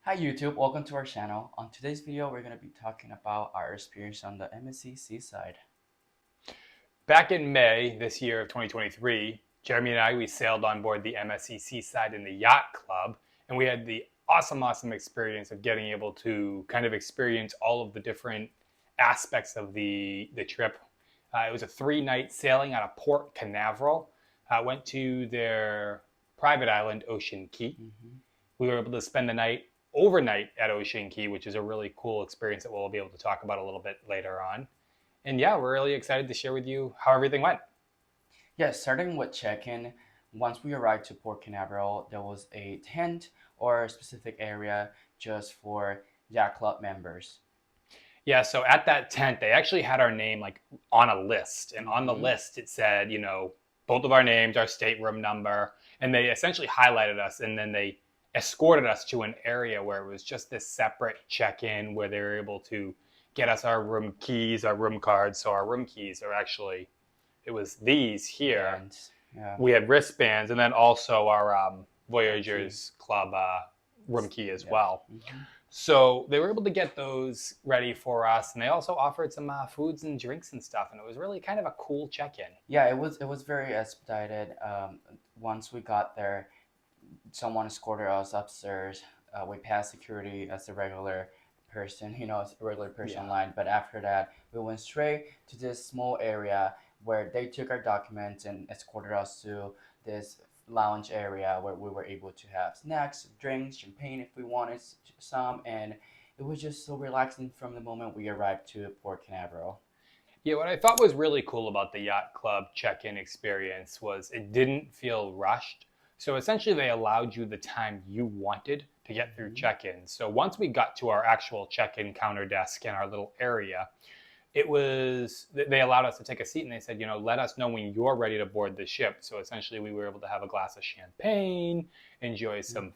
Hi YouTube, welcome to our channel. On today's video, we're going to be talking about our experience on the MSC Seaside. Back in May this year of 2023, Jeremy and we sailed on board the MSC Seaside in the Yacht Club, and we had the awesome experience of getting able to kind of experience all of the different aspects of the trip. It was a 3-night sailing out of Port Canaveral. Went to their private island, Ocean Key. We were able to spend the night overnight at Ocean Key, which is a really cool experience that we'll be able to talk about a little bit later on. And yeah, we're really excited to share with you how everything went. Yeah, starting with check-in, once we arrived to Port Canaveral, there was a tent or a specific area just for Yacht Club members. Yeah, so at that tent, they actually had our name like on a list. And on the list, it said, both of our names, our stateroom number, and they essentially highlighted us and then they escorted us to an area where it was just this separate check-in where they were able to get us our room keys, our room cards. So our room keys are actually, it was these here. And yeah, We had wristbands and then also our Voyagers Club room key as well. So they were able to get those ready for us, and they also offered some foods and drinks and stuff, and it was really kind of a cool check-in. yeah, it was very expedited. Once we got there, someone escorted us upstairs. We passed security as a regular person, as a regular person online. But after that, we went straight to this small area where they took our documents and escorted us to this lounge area where we were able to have snacks, drinks, champagne if we wanted some, and it was just so relaxing from the moment we arrived to Port Canaveral. Yeah, what I thought was really cool about the Yacht Club check-in experience was it didn't feel rushed. So essentially they allowed you the time you wanted to get through check-in. So once we got to our actual check-in counter desk in our little area, they allowed us to take a seat and they said, let us know when you're ready to board the ship. So essentially we were able to have a glass of champagne, enjoy some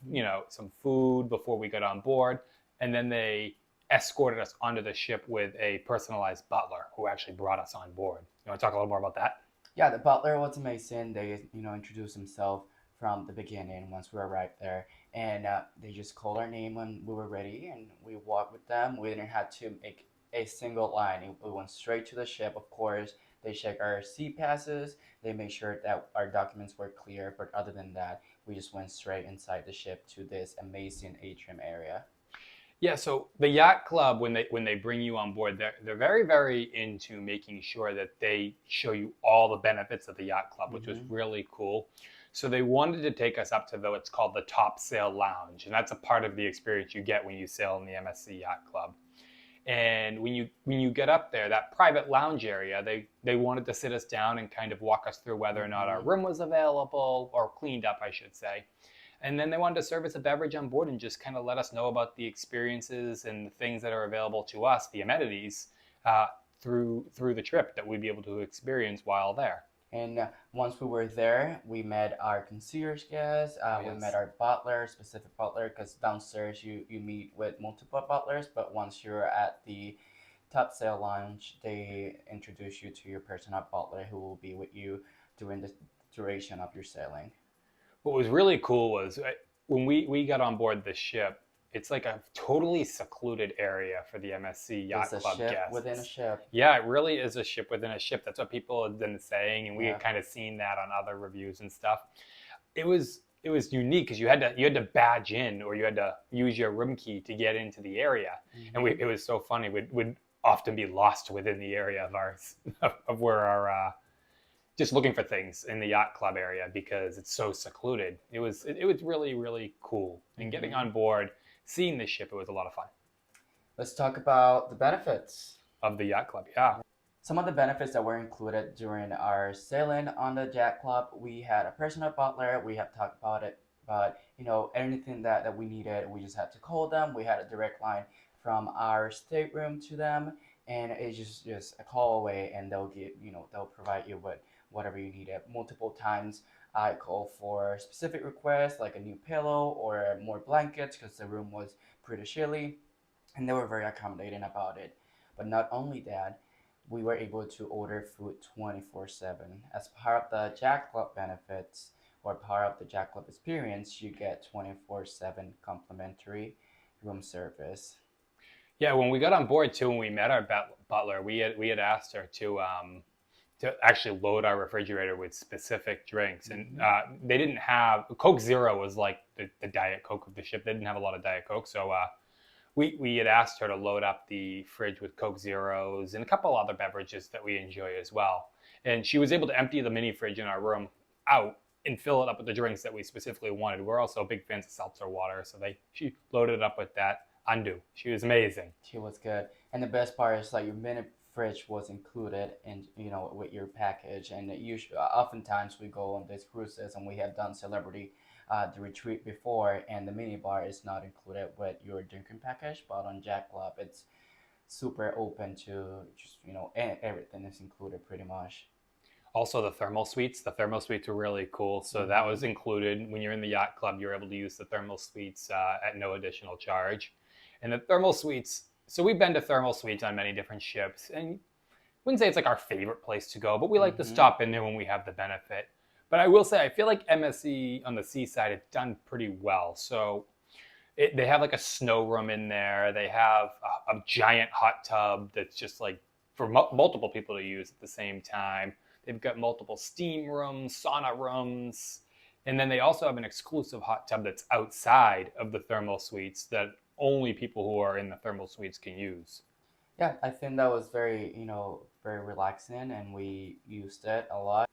food before we got on board. And then they escorted us onto the ship with a personalized butler who actually brought us on board. You want to talk a little more about that? Yeah, the butler was amazing. They, introduced himself from the beginning once we arrived there, and they just called our name when we were ready, and we walked with them. We didn't have to make a single line. We went straight to the ship. Of course, they checked our sea passes. They made sure that our documents were clear. But other than that, we just went straight inside the ship to this amazing atrium area. Yeah, so the Yacht Club, when they bring you on board, they're very into making sure that they show you all the benefits of the Yacht Club, which was really cool. So they wanted to take us up to what's called the Topsail Lounge, and that's a part of the experience you get when you sail in the MSC Yacht Club. And when you get up there, that private lounge area, they wanted to sit us down and kind of walk us through whether or not our room was available or cleaned up, I should say. And then they wanted to serve us a beverage on board and just kind of let us know about the experiences and the things that are available to us, the amenities, through the trip that we'd be able to experience while there. And once we were there, we met our concierge guest. We met our butler, specific butler, because downstairs you meet with multiple butlers, but once you're at the Topsail Lounge, they introduce you to your personal butler who will be with you during the duration of your sailing. What was really cool was when we got on board the ship, it's like a totally secluded area for the MSC Yacht It's a Club ship guests. within a ship. Yeah, it really is a ship within a ship. That's what people have been saying, and we Yeah. had kind of seen that on other reviews and stuff. It was unique because you had to badge in or you had to use your room key to get into the area, and it was so funny. We'd often be lost within the area of ours of where our just looking for things in the yacht club area because it's so secluded. It was really cool. And getting on board, seeing the ship, it was a lot of fun. Let's talk about the benefits Of the yacht club, yeah. Some of the benefits that were included during our sailing on the Yacht Club, we had a personal butler. We have talked about it, but anything that we needed, we just had to call them. We had a direct line from our stateroom to them, and it's just a call away, and they'll provide you with whatever you needed. Multiple times, I called for specific requests like a new pillow or more blankets because the room was pretty chilly, and they were very accommodating about it. But not only that, we were able to order food 24/7. As part of the Jack Club benefits or part of the Jack Club experience, you get 24/7 complimentary room service. Yeah, when we got on board too, when we met our butler, we had asked her to actually load our refrigerator with specific drinks, and they didn't have Coke Zero was like the Diet Coke of the ship. They didn't have a lot of Diet Coke, so we had asked her to load up the fridge with Coke Zeros and a couple other beverages that we enjoy as well. And she was able to empty the mini fridge in our room out and fill it up with the drinks that we specifically wanted. We're also big fans of seltzer water, so she loaded it up with that. Undo. She was amazing. She was good, and the best part is like your mini fridge was included in with your package. And usually, oftentimes we go on these cruises, and we have done celebrity the retreat before, and the mini bar is not included with your drinking package. But on Yacht Club, it's super open to just everything is included pretty much. Also, the thermal suites. The thermal suites were really cool. So that was included when you're in the yacht club. You're able to use the thermal suites at no additional charge. And the thermal suites. So we've been to thermal suites on many different ships, and wouldn't say it's like our favorite place to go, but we like to stop in there when we have the benefit. But I will say, I feel like MSC on the Seaside has done pretty well. So they have like a snow room in there. They have a giant hot tub that's just like for multiple people to use at the same time. They've got multiple steam rooms, sauna rooms, and then they also have an exclusive hot tub that's outside of the thermal suites that only people who are in the thermal suites can use. Yeah, I think that was very, very relaxing, and we used it a lot.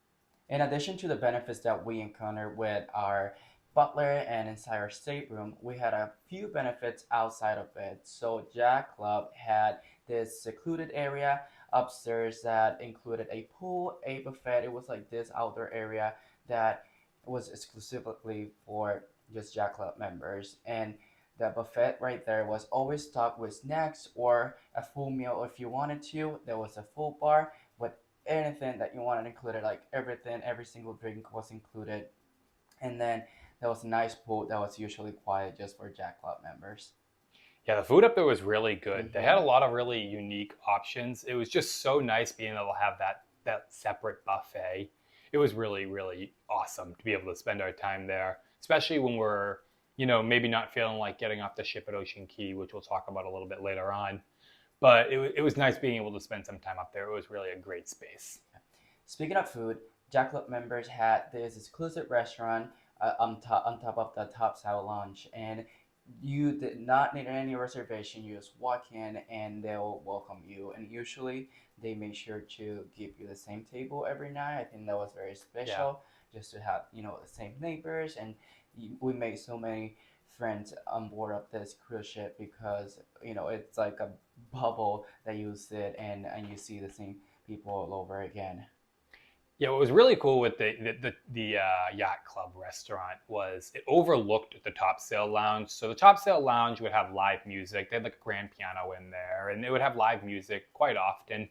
In addition to the benefits that we encountered with our butler and inside our stateroom, we had a few benefits outside of it. So Yacht Club had this secluded area upstairs that included a pool, a buffet. It was like this outdoor area that was exclusively for just Yacht Club members. And the buffet right there was always stocked with snacks or a full meal if you wanted to. There was a full bar with anything that you wanted included, like everything, every single drink was included. And then there was a nice pool that was usually quiet just for Yacht Club members. Yeah, the food up there was really good. They had a lot of really unique options. It was just so nice being able to have that separate buffet. It was really, really awesome to be able to spend our time there, especially when we're, maybe not feeling like getting off the ship at Ocean Key, which we'll talk about a little bit later on. But it was nice being able to spend some time up there. It was really a great space. Speaking of food, Yacht Club members had this exclusive restaurant on top of the Topsail Lounge, and you did not need any reservation. You just walk in and they'll welcome you. And usually they make sure to give you the same table every night. I think that was very special, just to have the same neighbors. And we made so many friends on board of this cruise ship because it's like a bubble that you sit and you see the same people all over again. Yeah, what was really cool with the Yacht Club restaurant was it overlooked the Topsail Lounge. So the Topsail Lounge would have live music. They had like a grand piano in there, and they would have live music quite often.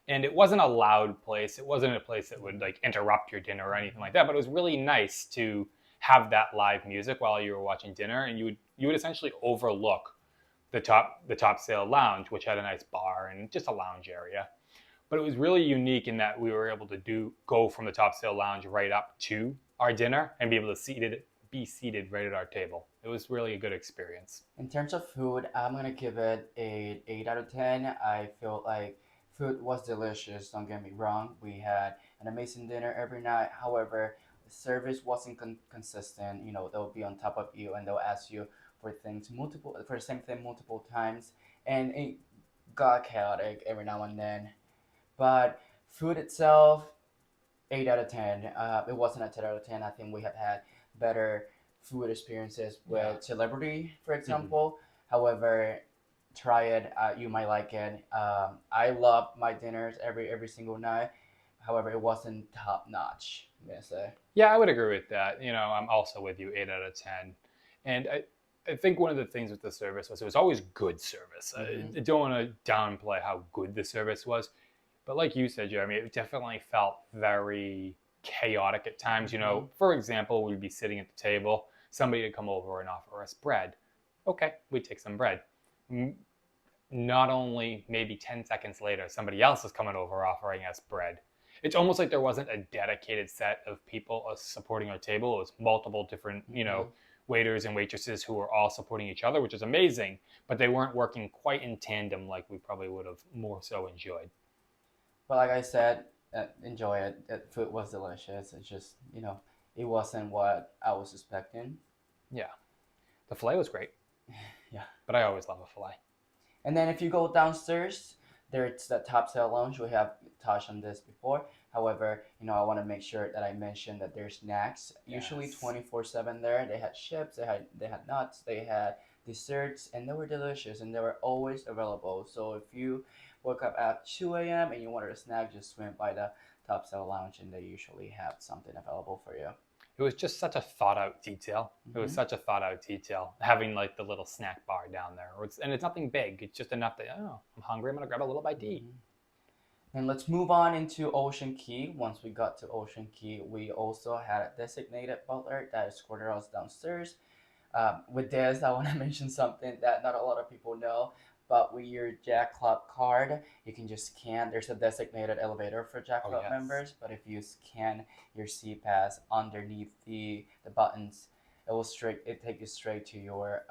And it wasn't a loud place. It wasn't a place that would like interrupt your dinner or anything like that. But it was really nice to have that live music while you were watching dinner, and you would essentially overlook the Topsail Lounge, which had a nice bar and just a lounge area. But it was really unique in that we were able to go from the Topsail Lounge right up to our dinner and be able to be seated right at our table. It was really a good experience. In terms of food, I'm gonna give it a 8 out of 10. I feel like food was delicious. Don't get me wrong. We had an amazing dinner every night. However, the service wasn't consistent. They'll be on top of you and they'll ask you for the same thing multiple times, and it got chaotic every now and then. But food itself, 8 out of 10. It wasn't a 10 out of 10. I think we have had better food experiences with Celebrity, for example. However, try it. You might like it. I love my dinners every single night. However, it wasn't top notch, I'm going to say. Yeah, I would agree with that. I'm also with you, 8 out of 10. And I think one of the things with the service was it was always good service. I don't want to downplay how good the service was. But like you said, Jeremy, it definitely felt very chaotic at times. For example, we'd be sitting at the table. Somebody would come over and offer us bread. Okay, we'd take some bread. Not only maybe 10 seconds later, somebody else is coming over offering us bread. It's almost like there wasn't a dedicated set of people supporting our table. It was multiple different, waiters and waitresses who were all supporting each other, which is amazing, but they weren't working quite in tandem like we probably would have more so enjoyed. But like I said, enjoy it. The food was delicious. It's just, it wasn't what I was expecting. Yeah. The filet was great, Yeah. but I always love a filet. And then if you go downstairs, there's the Topsail Lounge. We have touched on this before. However, I want to make sure that I mention that there's snacks. Usually Yes. 24/7 there. They had chips, they had nuts, they had desserts, and they were delicious and they were always available. So if you woke up at 2 a.m. and you wanted a snack, just swim by the Topsail Lounge and they usually have something available for you. It was just such a thought out detail. It was Mm-hmm. such a thought out detail having like the little snack bar down there. And it's nothing big. It's just enough that, oh, I'm hungry. I'm going to grab a little bite to eat. And let's move on into Ocean Key. Once we got to Ocean Key, we also had a designated butler that escorted us downstairs. With this, I want to mention something that not a lot of people know, but with your Jack Club card, you can just scan. There's a designated elevator for Jack Oh, Club yes. members, but if you scan your C pass underneath the buttons, it take you straight to your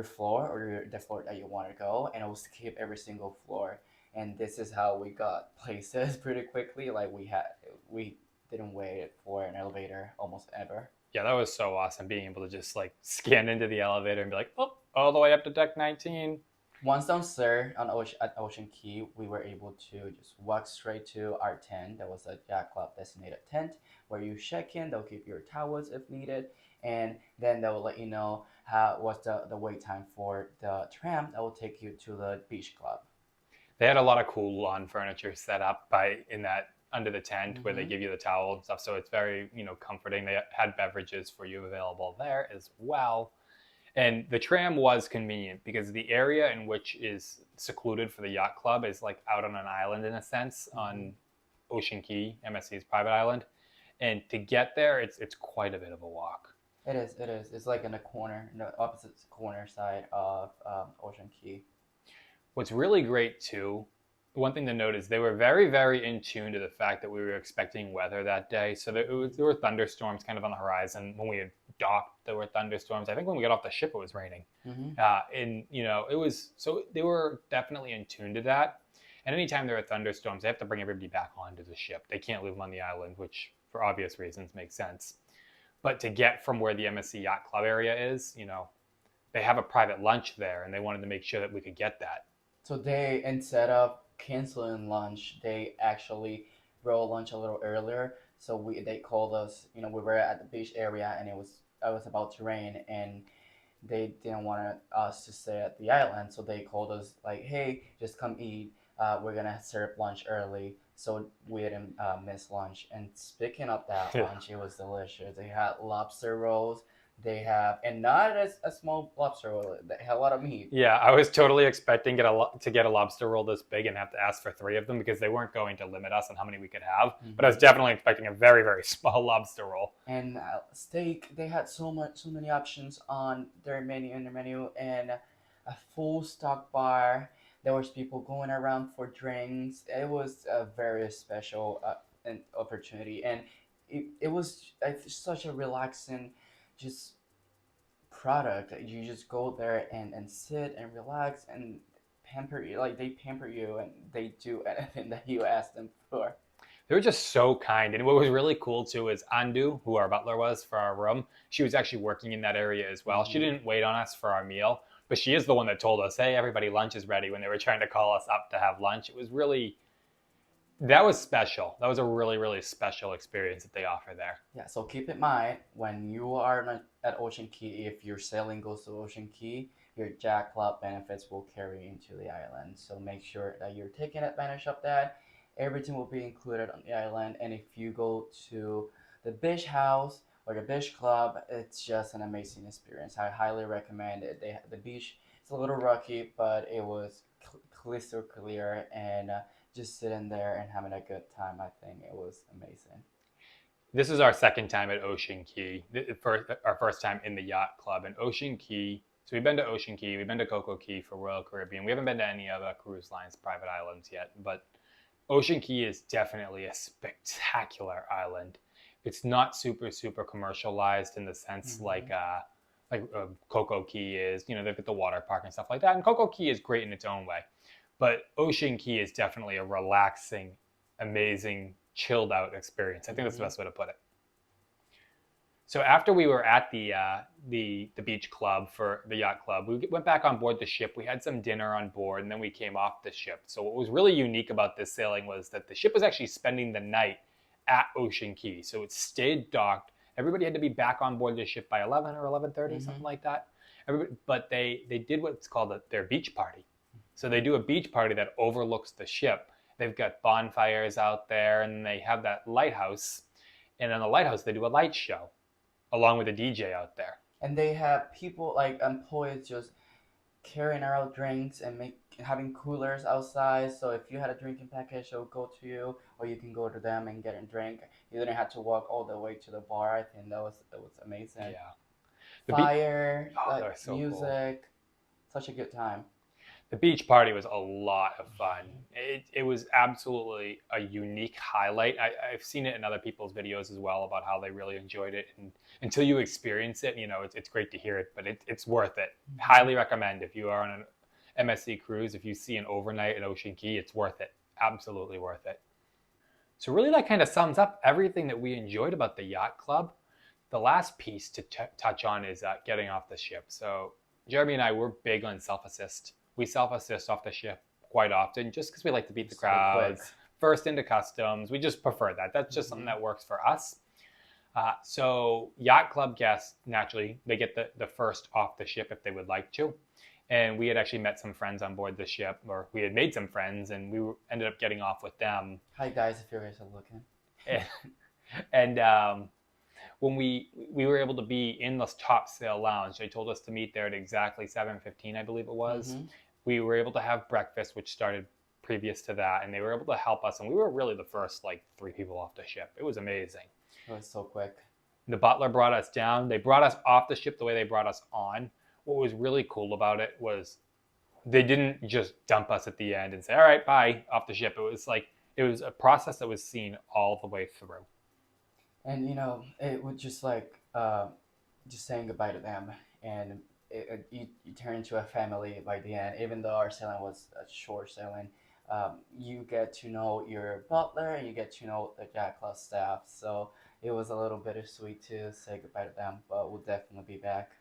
floor or the floor that you want to go, and it will skip every single floor. And this is how we got places pretty quickly. Like we didn't wait for an elevator almost ever. Yeah, that was so awesome being able to just like scan into the elevator and be like, oh, all the way up to deck 19. Once downstairs at Ocean Key, we were able to just walk straight to our tent. That was a Yacht Club designated tent where you check in. They'll give you your towels if needed, and then they will let you know what's the wait time for the tram that will take you to the beach club. They had a lot of cool lawn furniture set up in that under the tent where they Mm-hmm. give you the towel and stuff. So it's very, comforting. They had beverages for you available there as well. And the tram was convenient because the area in which is secluded for the yacht club is like out on an island in a sense on Ocean Key, MSC's private island. And to get there, it's quite a bit of a walk. It is. It is. It's like in the opposite corner side of Ocean Key. What's really great too, one thing to note is they were very, very in tune to the fact that we were expecting weather that day. So there were thunderstorms kind of on the horizon. When we had docked, there were thunderstorms. I think when we got off the ship, it was raining. Mm-hmm. And it was, so they were definitely in tune to that. And anytime there are thunderstorms, they have to bring everybody back onto the ship. They can't leave them on the island, which for obvious reasons makes sense. But to get from where the MSC Yacht Club area is, they have a private lunch there, and they wanted to make sure that we could get that. So they, instead of canceling lunch, they actually rolled lunch a little earlier. So they called us. We were at the beach area, and it was about to rain, and they didn't want us to stay at the island. So they called us like, "Hey, just come eat. We're gonna serve lunch early." So we didn't miss lunch. And speaking of that lunch, it was delicious. They had lobster rolls. They have, and not a small lobster roll. They had a lot of meat. Yeah, I was totally expecting to get a lobster roll this big and have to ask for 3 of them because they weren't going to limit us on how many we could have. Mm-hmm. But I was definitely expecting a very, very small lobster roll. And steak, they had so many options on their menu, and a full stock bar. There was people going around for drinks. It was a very special an opportunity, and it was such a relaxing, just product. You just go there and sit and relax and pamper you. Like they pamper you and they do anything that you ask them for. They were just so kind. And what was really cool too is Andu, who our butler was for our room, she was actually working in that area as well. Mm-hmm. She didn't wait on us for our meal, but she is the one that told us, hey, everybody, lunch is ready when they were trying to call us up to have lunch. It was really, that was special. That was a really, really special experience that they offer there. Yeah, so keep in mind, when you are at Ocean Key, if your sailing goes to Ocean Key, your Yacht Club benefits will carry into the island. So make sure that you're taking advantage of that. Everything will be included on the island. And if you go to the beach house or the beach club, it's just an amazing experience. I highly recommend it. The beach is a little rocky, but it was crystal clear, and just sitting there and having a good time. I think it was amazing. This is our second time at Ocean Key, our first time in the Yacht Club. And Ocean Key, so we've been to Ocean Key, we've been to Coco Key for Royal Caribbean. We haven't been to any other cruise lines, private islands yet, but Ocean Key is definitely a spectacular island. It's not super commercialized in the sense Mm-hmm. like Coco Key is. You know, they've got the water park and stuff like that, and Coco Key is great in its own way. But Ocean Key is definitely a relaxing, amazing, chilled out experience. I think that's the Mm-hmm. best way to put it. So after we were at the beach club for the yacht club, we went back on board the ship. We had some dinner on board, and then we came off the ship. So what was really unique about this sailing was that the ship was actually spending the night at Ocean Key. So it stayed docked. Everybody had to be back on board the ship by 11 or 11:30, Mm-hmm. something like that. But they did what's called their beach party. So they do a beach party that overlooks the ship. They've got bonfires out there, and they have that lighthouse. And on the lighthouse, they do a light show along with a DJ out there. And they have people like employees just carrying out drinks and make having coolers outside. So if you had a drinking package, they'll go to you, or you can go to them and get a drink. You didn't have to walk all the way to the bar. I think that was amazing. Yeah. Fire, Oh, like that was so cool. music, such a good time. The beach party was a lot of fun. It was absolutely a unique highlight. I've seen it in other people's videos as well about how they really enjoyed it. And until you experience it, you know, it's great to hear it, but it's worth it. Mm-hmm. Highly recommend if you are on an MSC cruise, if you see an overnight at Ocean Key, it's worth it. Absolutely worth it. So really that kind of sums up everything that we enjoyed about the yacht club. The last piece to touch on is getting off the ship. So Jeremy and I were big on self-assist. We self-assist off the ship quite often just because we like to beat the So quick. crowds. First into customs. We just prefer that. That's just something Mm-hmm. that works for us. So yacht club guests, naturally, they get the first off the ship if they would like to. And we had actually met some friends on board the ship, or we had made some friends, and ended up getting off with them. Hi guys, if you guys are looking. And when we were able to be in the Topsail Lounge, they told us to meet there at exactly 7:15, I believe it was. Mm-hmm. We were able to have breakfast, which started previous to that, and they were able to help us. And we were really the first like 3 people off the ship. It was amazing. It was so quick. The butler brought us down. They brought us off the ship the way they brought us on. What was really cool about it was they didn't just dump us at the end and say, "All right, bye," off the ship. It was like it was a process that was seen all the way through. And it was just saying goodbye to them, and you turn into a family by the end. Even though our sailing was a short sailing, you get to know your butler and you get to know the Yacht Club staff. So it was a little bittersweet to say goodbye to them, but we'll definitely be back.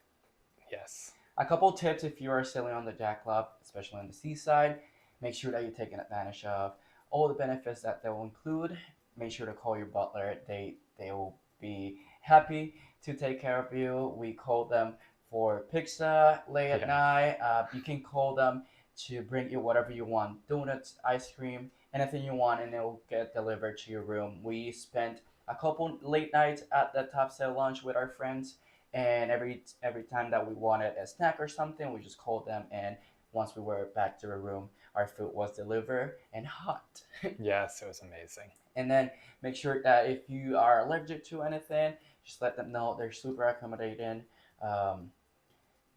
Yes. A couple tips if you are sailing on the Yacht Club, especially on the seaside, make sure that you're taking advantage of all the benefits that they will include. Make sure to call your butler. They will be happy to take care of you. We call them for pizza late at Yeah. night. You can call them to bring you whatever you want, donuts, ice cream, anything you want, and it will get delivered to your room. We spent a couple late nights at the Topsail Lounge with our friends, and every time that we wanted a snack or something, we just called them, and once we were back to the room, our food was delivered and hot. Yes, it was amazing. And then make sure that if you are allergic to anything, just let them know. They're super accommodating. In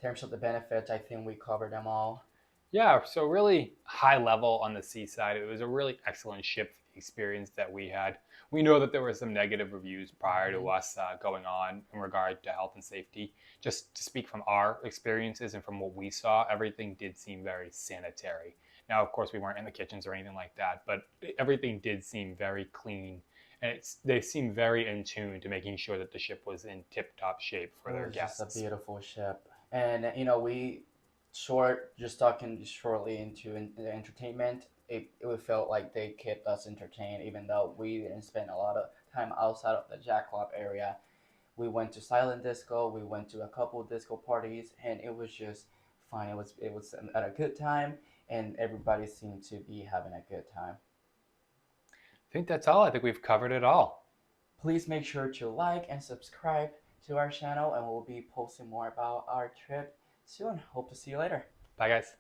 terms of the benefits, I think we covered them all. Yeah, so really high level on the seaside. It was a really excellent ship experience that we had. We know that there were some negative reviews prior Mm-hmm. to us going on in regard to health and safety. Just to speak from our experiences and from what we saw, everything did seem very sanitary. Now, of course, we weren't in the kitchens or anything like that, but everything did seem very clean. And they seemed very in tune to making sure that the ship was in tip-top shape for It their was just a guests. beautiful ship, and we just talking shortly into the entertainment. It felt like they kept us entertained, even though we didn't spend a lot of time outside of the Jack Club area. We went to silent disco. We went to a couple of disco parties, and it was just fun. It was at a good time, and everybody seemed to be having a good time. I think that's all. I think we've covered it all. Please make sure to like and subscribe to our channel, and we'll be posting more about our trip soon. Hope to see you later. Bye, guys.